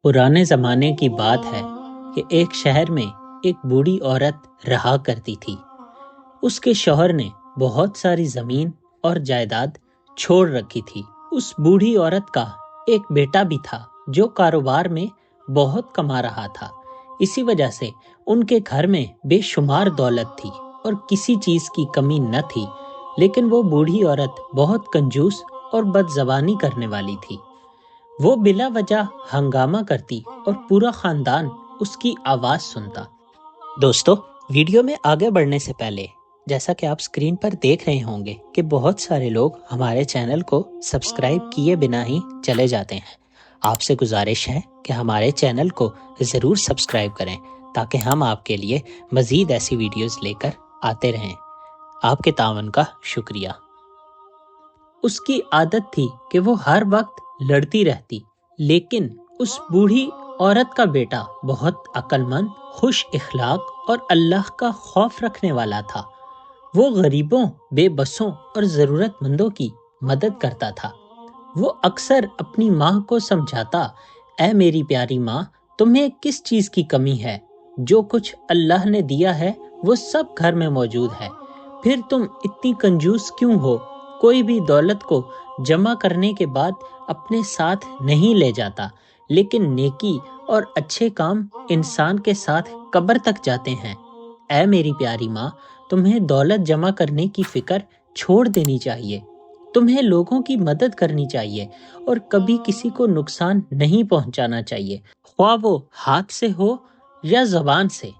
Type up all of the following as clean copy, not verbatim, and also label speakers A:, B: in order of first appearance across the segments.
A: पुराने ज़माने की बात है कि एक शहर में एक बूढ़ी औरत रहा करती थी। उसके शौहर ने बहुत सारी ज़मीन और जायदाद छोड़ रखी थी। उस बूढ़ी औरत का एक बेटा भी था जो कारोबार में बहुत कमा रहा था। इसी वजह से उनके घर में बेशुमार दौलत थी और किसी चीज़ की कमी न थी। लेकिन वो बूढ़ी औरत बहुत कंजूस और बदज़बानी करने वाली थी। वो बिला वजह हंगामा करती और पूरा खानदान उसकी आवाज़ सुनता। दोस्तों, वीडियो में आगे बढ़ने से पहले जैसा कि आप स्क्रीन पर देख रहे होंगे कि बहुत सारे लोग हमारे चैनल को सब्सक्राइब किए बिना ही चले जाते हैं। आपसे गुजारिश है कि हमारे चैनल को ज़रूर सब्सक्राइब करें ताकि हम आपके लिए मज़ीद ऐसी वीडियोस लेकर आते रहें। आपके तावन का शुक्रिया। उसकी आदत थी कि वो हर वक्त लड़ती रहती, लेकिन उस बूढ़ी औरत का बेटा बहुत अक्लमंद, खुश इखलाक और अल्लाह का खौफ रखने वाला था। वो गरीबों, बेबसों और ज़रूरतमंदों की मदद करता था। वो अक्सर अपनी माँ को समझाता, ऐ मेरी प्यारी माँ, तुम्हें किस चीज़ की कमी है? जो कुछ अल्लाह ने दिया है वो सब घर में मौजूद है, फिर तुम इतनी कंजूस क्यों हो? कोई भी दौलत को जमा करने के बाद अपने साथ नहीं ले जाता, लेकिन नेकी और अच्छे काम इंसान के साथ कब्र तक जाते हैं। ऐ मेरी प्यारी माँ, तुम्हें दौलत जमा करने की फिक्र छोड़ देनी चाहिए। तुम्हें लोगों की मदद करनी चाहिए और कभी किसी को नुकसान नहीं पहुंचाना चाहिए, ख्वाह वो हाथ से हो या ज़बान से।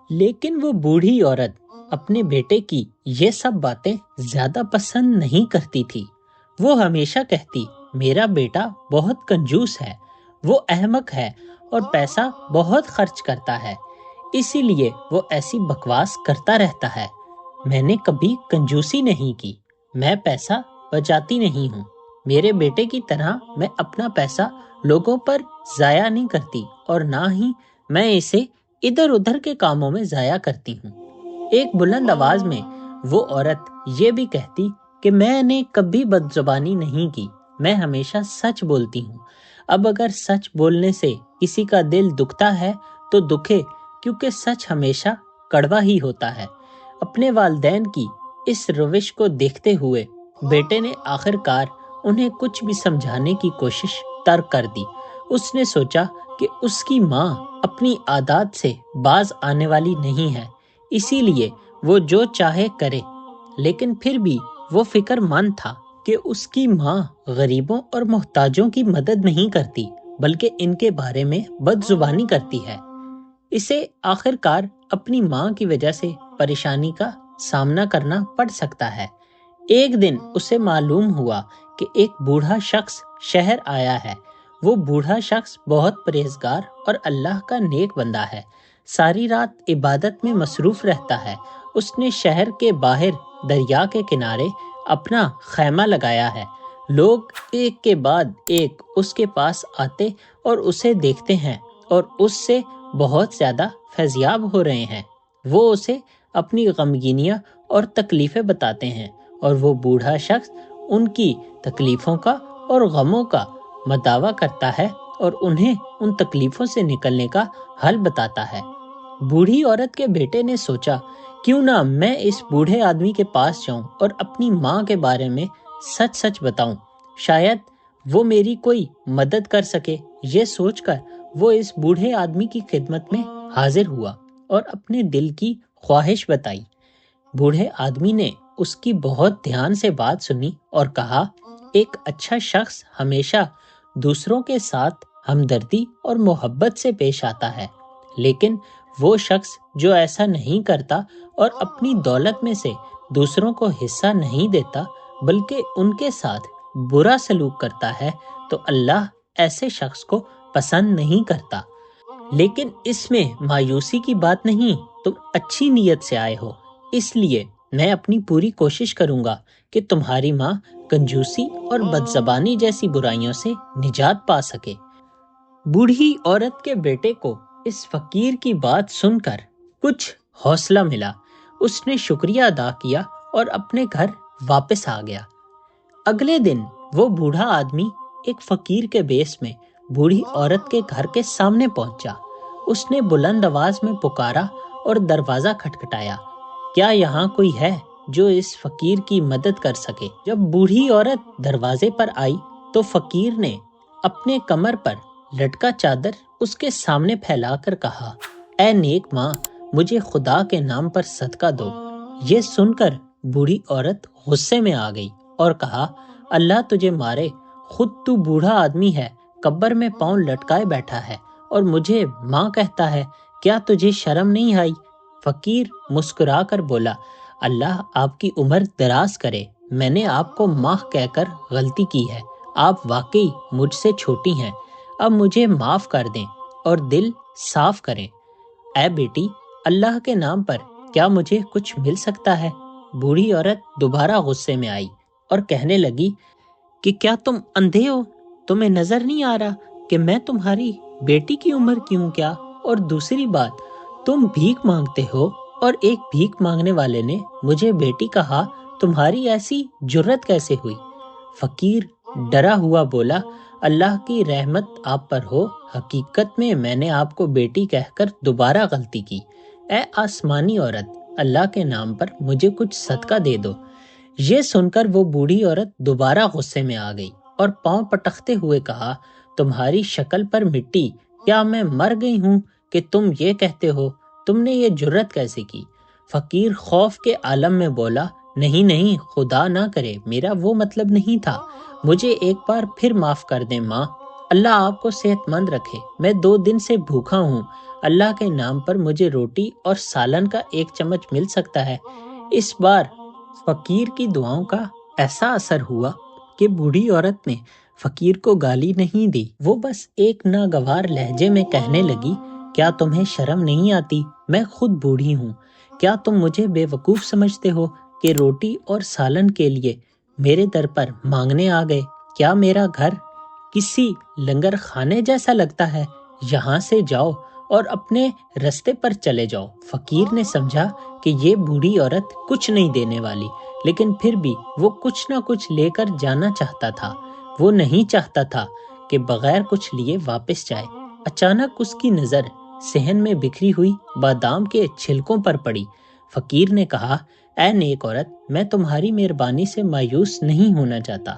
A: लेकिन वो बूढ़ी औरत अपने बेटे की ये सब बातें ज्यादा पसंद नहीं करती थी। वो हमेशा कहती, मेरा बेटा बहुत कंजूस है, वो अहमक है और पैसा बहुत खर्च करता है, इसीलिए वो ऐसी बकवास करता रहता है। मैंने कभी कंजूसी नहीं की, मैं पैसा बचाती नहीं हूँ। मेरे बेटे की तरह मैं अपना पैसा लोगों पर जाया नहीं करती और ना ही मैं इसे इधर उधर के कामों में जाया करती हूँ। एक बुलंद आवाज में वो औरत ये भी कहती कि मैंने कभी बदजुबानी नहीं की, मैं हमेशा सच बोलती हूँ। अब अगर सच बोलने से किसी का दिल दुखता है तो दुखे, क्योंकि सच हमेशा कड़वा ही होता है। अपने वालिदैन की इस रविश को देखते हुए बेटे ने आखिरकार उन्हें कुछ भी समझाने की कोशिश तर्क कर दी। उसने सोचा कि उसकी माँ अपनी आदत से बाज आने वाली नहीं है, इसीलिए वो जो चाहे करे। लेकिन फिर भी वो फिक्रमंद था कि उसकी माँ गरीबों और मोहताजों की मदद नहीं करती, बल्कि इनके बारे में बदजुबानी करती है। इसे आखिरकार अपनी माँ की वजह से परेशानी का सामना करना पड़ सकता है। एक दिन उसे मालूम हुआ कि एक बूढ़ा शख्स शहर आया है। वो बूढ़ा शख्स बहुत परहेजगार और अल्लाह का नेक बंदा है। सारी रात इबादत में मसरूफ रहता है। उसने शहर के बाहर दरिया के किनारे अपना खैमा लगाया है। लोग एक के बाद एक उसके पास आते और उसे देखते हैं और उससे बहुत ज्यादा फैज़याब हो रहे हैं। वो उसे अपनी गमगीनियां और तकलीफें बताते हैं और वो बूढ़ा शख्स उनकी तकलीफों का और गमों का मदावा करता है और उन्हें उन तकलीफों से निकलने का हल बताता है। बूढ़ी औरत के बेटे ने सोचा, क्यों ना मैं इस बूढ़े आदमी के पास जाऊं और अपनी माँ के बारे में सच सच बताऊं, शायद वो मेरी कोई मदद कर सके। ये सोचकर वो इस बूढ़े आदमी की खिदमत में हाजिर हुआ और अपने दिल की ख्वाहिश बताई। बूढ़े आदमी ने उसकी बहुत ध्यान से बात सुनी और कहा, एक अच्छा शख्स हमेशा दूसरों के साथ हमदर्दी और मोहब्बत से पेश आता है, लेकिन वो शख्स जो ऐसा नहीं करता और अपनी दौलत में से दूसरों को हिस्सा नहीं देता, बल्कि उनके साथ बुरा सलूक करता है, तो अल्लाह ऐसे शख्स को पसंद नहीं करता। लेकिन इसमें मायूसी की बात नहीं, तुम अच्छी नीयत से आए हो, इसलिए मैं अपनी पूरी कोशिश करूंगा कि तुम्हारी माँ कंजूसी और बदजबानी जैसी बुराइयों से निजात पा सके। बूढ़ी औरत के बेटे को इस फकीर की बात सुनकर कुछ हौसला मिला। उसने शुक्रिया अदा किया और अपने घर वापस आ गया। अगले दिन वो बूढ़ा आदमी एक फकीर के बेस में बूढ़ी औरत के घर के सामने पहुंचा। उसने बुलंद आवाज में पुकारा और दरवाजा खटखटाया, क्या यहाँ कोई है जो इस फकीर की मदद कर सके? जब बूढ़ी औरत दरवाजे पर आई तो फकीर ने अपने कमर पर लटका चादर उसके सामने फैलाकर कहा, ऐ नेक माँ, मुझे खुदा के नाम पर सदका दो। ये सुनकर बूढ़ी औरत गुस्से में आ गई और कहा, अल्लाह तुझे मारे, खुद तू बूढ़ा आदमी है, कब्र में पाँव लटकाए बैठा है और मुझे माँ कहता है, क्या तुझे शर्म नहीं आई? फकीर मुस्कुरा कर बोला, अल्लाह आपकी उम्र दराज करे, मैंने आपको माँ कहकर गलती की है, आप वाकई मुझसे छोटी हैं, अब मुझे माफ कर दें और दिल साफ करें। ऐ बेटी, अल्लाह के नाम पर क्या मुझे कुछ मिल सकता है? बूढ़ी औरत दोबारा गुस्से में आई और कहने लगी कि क्या तुम अंधे हो? तुम्हें नजर नहीं आ रहा कि मैं तुम्हारी बेटी की उम्र की हूँ क्या? और दूसरी बात, तुम भीख मांगते हो और एक भीख मांगने वाले ने मुझे बेटी कहा, तुम्हारी ऐसी जुर्रत कैसे हुई? फकीर डरा हुआ बोला, अल्लाह की रहमत आप पर हो, हकीकत में मैंने आपको बेटी कहकर दोबारा गलती की। ऐ आसमानी औरत, अल्लाह के नाम पर मुझे कुछ सदका दे दो। ये सुनकर वो बूढ़ी औरत दोबारा गुस्से में आ गई और पांव पटकते हुए कहा, तुम्हारी शक्ल पर मिट्टी, क्या मैं मर गई हूँ कि तुम ये कहते हो? तुमने ये जुर्रत कैसे की? फकीर खौफ के आलम में बोला, नहीं नहीं, खुदा ना करे, मेरा वो मतलब नहीं था, मुझे एक बार फिर माफ कर दें माँ। अल्लाह आपको सेहतमंद रखे, मैं 2 दिन से भूखा हूँ, अल्लाह के नाम पर मुझे रोटी और सालन का 1 चम्मच मिल सकता है। इस बार फकीर की दुआओं का ऐसा असर हुआ कि बूढ़ी औरत ने फकीर को गाली नहीं दी, वो बस एक नागवार लहजे में कहने लगी, क्या तुम्हें शर्म नहीं आती? मैं खुद बूढ़ी हूँ, क्या तुम मुझे बेवकूफ समझते हो कि रोटी और सालन के लिए मेरे दर पर मांगने आ गए? क्या मेरा घर किसी लंगर खाने जैसा लगता है? यहाँ से जाओ और अपने रास्ते पर चले जाओ। फकीर ने समझा कि ये बूढ़ी औरत कुछ नहीं देने वाली, लेकिन फिर भी वो कुछ ना कुछ लेकर जाना चाहता था। वो नहीं चाहता था कि बगैर कुछ लिए वापस जाए। अचानक उसकी नजर सहन में बिखरी हुई बादाम के छिलकों पर पड़ी। फकीर ने कहा, ऐ नेक औरत, मैं तुम्हारी मेहरबानी से मायूस नहीं होना चाहता,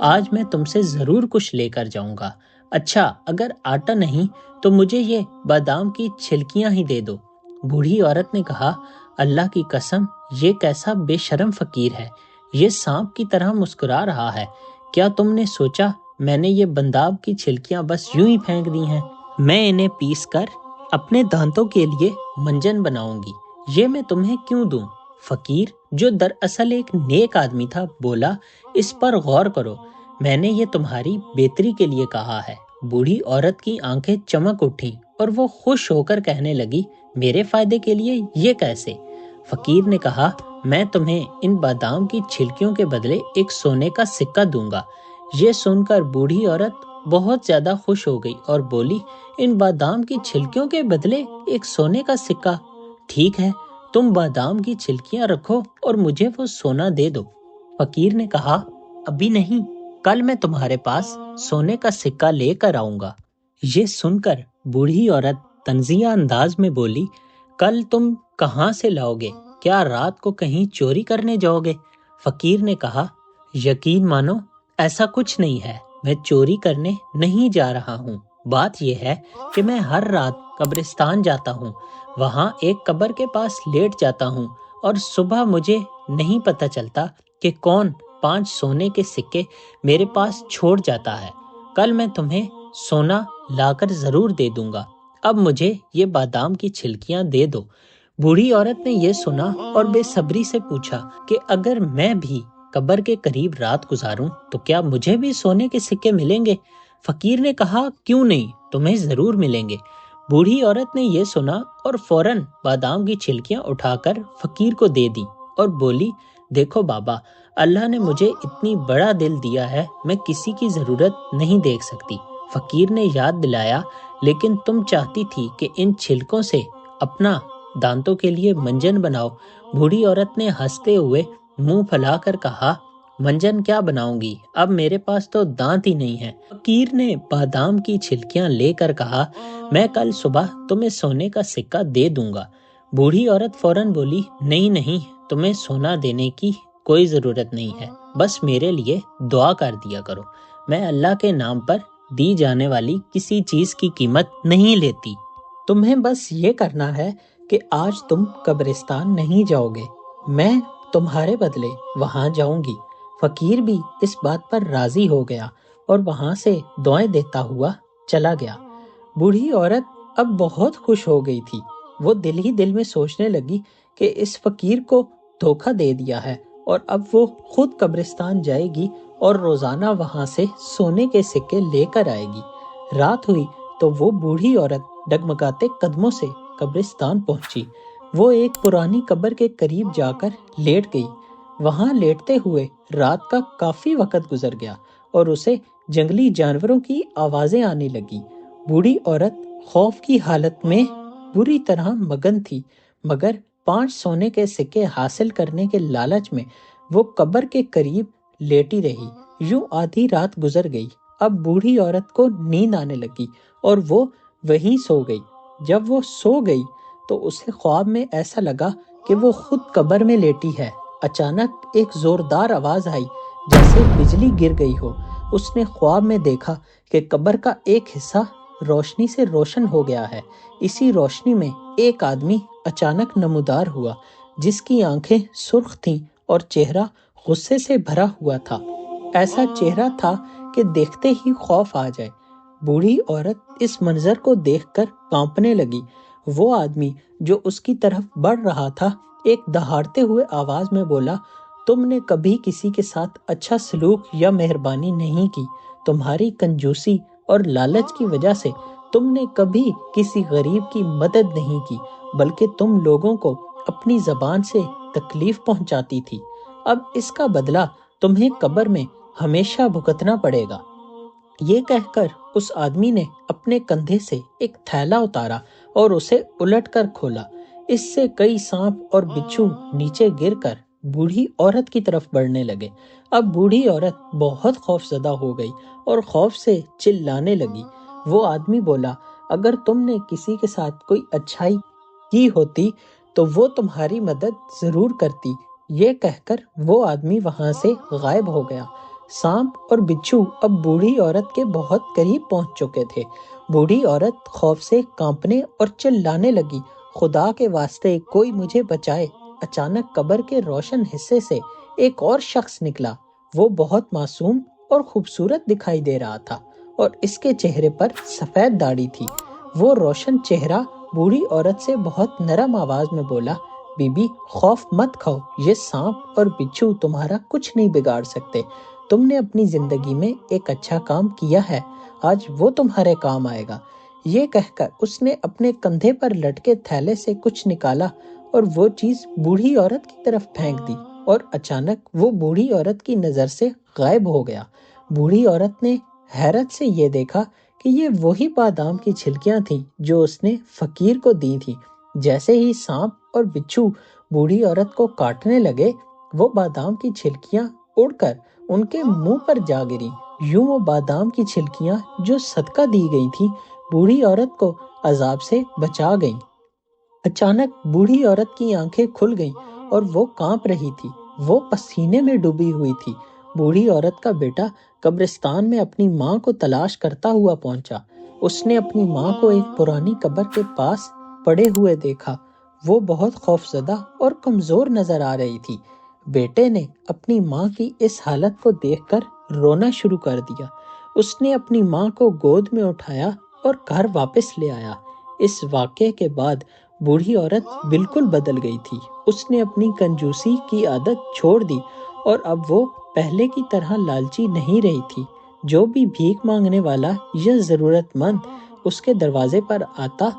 A: आज मैं तुमसे जरूर कुछ लेकर जाऊंगा। अच्छा, अगर आटा नहीं तो मुझे ये बादाम की छिलकियां ही दे दो। बूढ़ी औरत ने कहा, अल्लाह की कसम, ये कैसा बेशर्म फकीर है, ये सांप की तरह मुस्कुरा रहा है। क्या तुमने सोचा मैंने ये बादाम की छिलकियां बस यूं ही फेंक दी हैं? मैं इन्हें पीस कर अपने दांतों के लिए मंजन बनाऊंगी, ये मैं तुम्हें क्यों दूं? फकीर, जो दरअसल एक नेक आदमी था, बोला, इस पर गौर करो, मैंने ये तुम्हारी बेहतरी के लिए कहा है। बूढ़ी औरत की आंखें चमक उठी और वो खुश होकर कहने लगी, मेरे फायदे के लिए ये कैसे? फकीर ने कहा, मैं तुम्हें इन बादाम की छिलकियों के बदले एक सोने का सिक्का दूंगा। ये सुनकर बूढ़ी औरत बहुत ज्यादा खुश हो गई और बोली, इन बादाम की छिलकियों के बदले एक सोने का सिक्का? ठीक है, तुम बादाम की छिलकियां रखो और मुझे वो सोना दे दो। फकीर ने कहा, अभी नहीं, कल मैं तुम्हारे पास सोने का सिक्का लेकर आऊंगा। ये सुनकर बूढ़ी औरत तंजिया अंदाज में बोली, कल तुम कहाँ से लाओगे? क्या रात को कहीं चोरी करने जाओगे? फकीर ने कहा, यकीन मानो, ऐसा कुछ नहीं है, मैं चोरी करने नहीं जा रहा हूँ। बात यह है कि मैं हर रात कब्रिस्तान जाता हूँ, वहाँ एक कब्र के पास लेट जाता हूँ और सुबह मुझे नहीं पता चलता कि कौन 5 सोने के सिक्के मेरे पास छोड़ जाता है। कल मैं तुम्हें सोना लाकर जरूर दे दूंगा, अब मुझे ये बादाम की छिलकियां दे दो। बूढ़ी औरत ने ये सुना और बेसब्री से पूछा कि अगर मैं भी कब्र के करीब रात गुजारूं तो क्या मुझे भी सोने के सिक्के मिलेंगे? फकीर ने कहा, क्यों नहीं, तुम्हें जरूर मिलेंगे। बूढ़ी औरत ने ये सुना और फौरन बादाम की छिलकियां उठाकर फकीर को दे दी और बोली, देखो बाबा, अल्लाह ने मुझे इतनी बड़ा दिल दिया है, मैं किसी की जरूरत नहीं देख सकती। फकीर ने याद दिलाया, लेकिन तुम चाहती थी कि इन छिलकों से अपना दांतों के लिए मंजन बनाओ। बूढ़ी औरत ने हंसते हुए मुंह फैलाकर कहा, منجن کیا بناؤں گی، اب میرے پاس تو دانت ہی نہیں ہے۔ فقیر نے بادام کی چھلکیاں لے کر کہا، میں کل صبح تمہیں سونے کا سکہ دے دوں گا۔ بوڑھی عورت فوراً بولی، نہیں نہیں، تمہیں سونا دینے کی کوئی ضرورت نہیں ہے، بس میرے لیے دعا کر دیا کرو، میں اللہ کے نام پر دی جانے والی کسی چیز کی قیمت نہیں لیتی۔ تمہیں بس یہ کرنا ہے کہ آج تم قبرستان نہیں جاؤ گے، میں تمہارے بدلے وہاں جاؤں گی۔ فقیر بھی اس بات پر راضی ہو گیا اور وہاں سے دعائیں دیتا ہوا چلا گیا۔ بوڑھی عورت اب بہت خوش ہو گئی تھی۔ وہ دل ہی دل میں سوچنے لگی کہ اس فقیر کو دھوکہ دے دیا ہے اور اب وہ خود قبرستان جائے گی اور روزانہ وہاں سے سونے کے سکے لے کر آئے گی۔ رات ہوئی تو وہ بوڑھی عورت ڈگمگاتے قدموں سے قبرستان پہنچی۔ وہ ایک پرانی قبر کے قریب جا کر لیٹ گئی۔ وہاں لیٹتے ہوئے رات کا کافی وقت گزر گیا اور اسے جنگلی جانوروں کی آوازیں آنے لگی۔ بوڑھی عورت خوف کی حالت میں بری طرح مگن تھی، مگر 5 سونے کے سکے حاصل کرنے کے لالچ میں وہ قبر کے قریب لیٹی رہی۔ یوں آدھی رات گزر گئی۔ اب بوڑھی عورت کو نیند آنے لگی اور وہ وہیں سو گئی۔ جب وہ سو گئی تو اسے خواب میں ایسا لگا کہ وہ خود قبر میں لیٹی ہے۔ اچانک ایک زوردار آواز آئی جیسے بجلی گر گئی ہو۔ اس نے خواب میں دیکھا کہ قبر کا ایک حصہ روشنی سے روشن ہو گیا ہے۔ اسی روشنی میں ایک آدمی اچانک نمودار ہوا جس کی آنکھیں سرخ تھیں اور چہرہ غصے سے بھرا ہوا تھا۔ ایسا چہرہ تھا کہ دیکھتے ہی خوف آ جائے۔ بوڑھی عورت اس منظر کو دیکھ کر کانپنے لگی۔ وہ آدمی جو اس کی طرف بڑھ رہا تھا ایک دہاڑتے ہوئے آواز میں بولا، تم نے کبھی کسی کے ساتھ اچھا سلوک یا مہربانی نہیں کی۔ تمہاری کنجوسی اور لالچ کی وجہ سے تم نے کبھی کسی غریب کی مدد نہیں کی، بلکہ تم لوگوں کو اپنی زبان سے تکلیف پہنچاتی تھی۔ اب اس کا بدلہ تمہیں قبر میں ہمیشہ بھگتنا پڑے گا۔ یہ کہہ کر اس آدمی نے اپنے کندھے سے ایک تھیلا اتارا اور اسے الٹ کر کھولا۔ اس سے کئی سانپ اور بچھو نیچے گر کر بوڑھی عورت کی طرف بڑھنے لگے۔ اب بوڑھی عورت بہت خوف زدہ ہو گئی اور خوف سے چلانے لگی۔ وہ آدمی بولا، اگر تم نے کسی کے ساتھ کوئی اچھائی کی ہوتی تو وہ تمہاری مدد ضرور کرتی۔ یہ کہہ کر وہ آدمی وہاں سے غائب ہو گیا۔ سانپ اور بچھو اب بوڑھی عورت کے بہت قریب پہنچ چکے تھے۔ بوڑھی عورت خوف سے کانپنے اور چلانے لگی، خدا کے واسطے کوئی مجھے بچائے۔ اچانک قبر کے روشن حصے سے ایک اور شخص نکلا۔ وہ بہت معصوم اور خوبصورت دکھائی دے رہا تھا اور اس کے چہرے پر سفید داڑھی تھی۔ وہ روشن چہرہ بوڑھی عورت سے بہت نرم آواز میں بولا، بی بی خوف مت کھاؤ، یہ سانپ اور بچھو تمہارا کچھ نہیں بگاڑ سکتے۔ تم نے اپنی زندگی میں ایک اچھا کام کیا ہے، آج وہ تمہارے کام آئے گا۔ یہ کہہ کر اس نے اپنے کندھے پر لٹکے تھیلے سے کچھ نکالا اور وہ چیز بوڑھی عورت کی طرف پھینک دی اور اچانک وہ بوڑھی عورت کی نظر سے غائب ہو گیا۔ بوڑھی عورت نے حیرت سے یہ دیکھا کہ یہ وہی بادام کی چھلکیاں تھیں جو اس نے فقیر کو دی تھیں۔ جیسے ہی سانپ اور بچھو بوڑھی عورت کو کاٹنے لگے، وہ بادام کی چھلکیاں اڑ کر ان کے منہ پر جا گری۔ یوں وہ بادام کی چھلکیاں جو صدقہ دی گئی تھیں بوڑھی عورت کو عذاب سے بچا گئیں۔ اچانک بوڑھی عورت کی آنکھیں کھل گئیں اور وہ کانپ رہی تھی۔ وہ پسینے میں ڈوبی ہوئی تھی۔ بوڑھی عورت کا بیٹا قبرستان میں اپنی ماں کو تلاش کرتا ہوا پہنچا۔ اس نے اپنی ماں کو ایک پرانی قبر کے پاس پڑے ہوئے دیکھا۔ وہ بہت خوفزدہ اور کمزور نظر آ رہی تھی۔ بیٹے نے اپنی ماں کی اس حالت کو دیکھ کر رونا شروع کر دیا۔ اس نے اپنی ماں کو گود میں اٹھایا اور گھر واپس لے آیا۔ اس واقعے کے بعد بوڑھی عورت بالکل بدل گئی تھی۔ اس نے اپنی کنجوسی کی عادت چھوڑ دی اور اب وہ پہلے کی طرح لالچی نہیں رہی تھی۔ جو بھی بھیک مانگنے والا یا ضرورت مند اس کے دروازے پر آتا،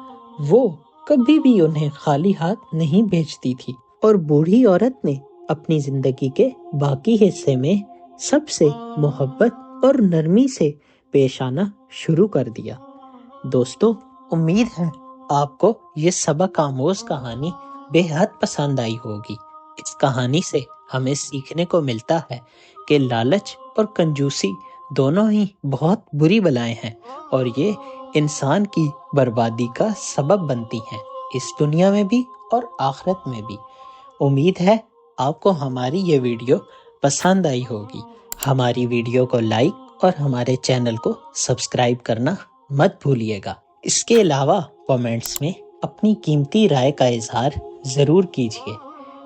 A: وہ کبھی بھی انہیں خالی ہاتھ نہیں بھیجتی تھی۔ اور بوڑھی عورت نے اپنی زندگی کے باقی حصے میں سب سے محبت اور نرمی سے پیش آنا شروع کر دیا۔ دوستو، امید ہے آپ کو یہ سبق آموز کہانی بے حد پسند آئی ہوگی۔ اس کہانی سے ہمیں سیکھنے کو ملتا ہے کہ لالچ اور کنجوسی دونوں ہی بہت بری بلائیں ہیں اور یہ انسان کی بربادی کا سبب بنتی ہیں، اس دنیا میں بھی اور آخرت میں بھی۔ امید ہے آپ کو ہماری یہ ویڈیو پسند آئی ہوگی۔ ہماری ویڈیو کو لائک اور ہمارے چینل کو سبسکرائب کرنا مت بھولیے گا۔ اس کے علاوہ کامنٹس میں اپنی قیمتی رائے کا اظہار ضرور کیجیے۔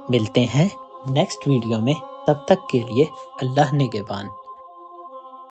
A: ملتے ہیں نیکسٹ ویڈیو میں، تب تک کے لیے اللہ نگہبان۔